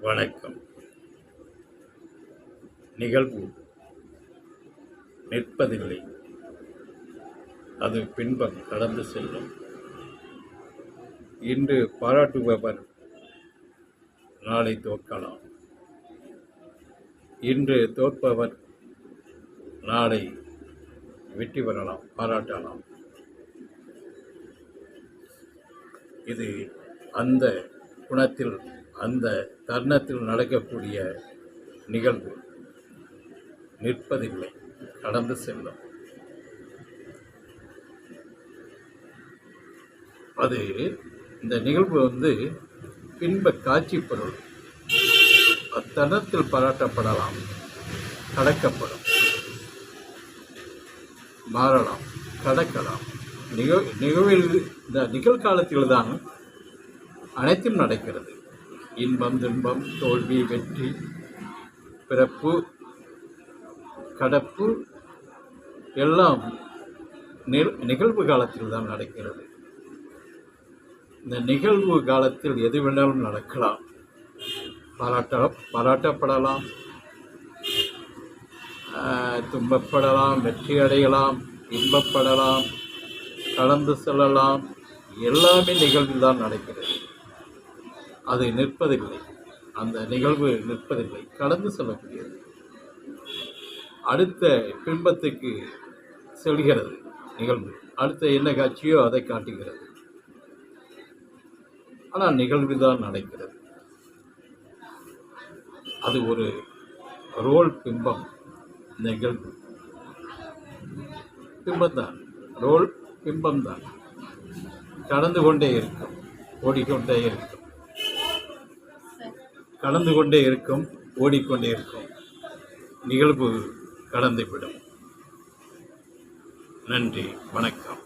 வணக்கம். நிகழ்வு நிற்பதில்லை, அது பின்பம் கடந்து செல்லும். இன்று பாராட்டுபவர் நாளை தோற்கலாம். இன்று தோற்பவர் நாளை வெற்றி பெறலாம், பாராட்டலாம். இது அந்த குணத்தில், அந்த தருணத்தில் நடக்கக்கூடிய நிகழ்வு. நிற்பதில்லை, கடந்து செல்லும். அது இந்த நிகழ்வு பின்ப காட்சி பொருள். அத்தருணத்தில் பாராட்டப்படலாம், கடக்கப்படும், மாறலாம், கடக்கலாம். நிகழ்வில் இந்த நிகழ்காலத்தில்தான் அனைத்தும் நடக்கிறது. இன்பம், துன்பம், தோல்வி, வெற்றி, பிறப்பு, கடப்பு எல்லாம் நிகழ்வு காலத்தில் தான் நடக்கிறது. இந்த நிகழ்வு காலத்தில் எது வேணாலும் நடக்கலாம். பாராட்டப்படலாம், துன்பப்படலாம், வெற்றி அடையலாம், இன்பப்படலாம், கடந்து செல்லலாம். எல்லாமே நிகழ்வில் தான் நடக்கிறது. அது நிற்பதில்லை, அந்த நிகழ்வு நிற்பதில்லை, கடந்து செல்லக்கூடியது. அடுத்த பின்பத்துக்கு செல்கிறது நிகழ்வு. அடுத்த என்ன காட்சியோ அதை காட்டுகிறது. ஆனால் நிகழ்வு தான் நடக்கிறது. அது ஒரு ரோல் பிம்பம். நிகழ்வு பிம்பம்தான், ரோல் பிம்பம்தான். கடந்து கொண்டே இருக்கும், ஓடிக்கொண்டே இருக்கும், கடந்து கொண்டே இருக்கும், ஓடிக்கொண்டே இருக்கும். நிகழ்வு கடந்துவிடும். நன்றி, வணக்கம்.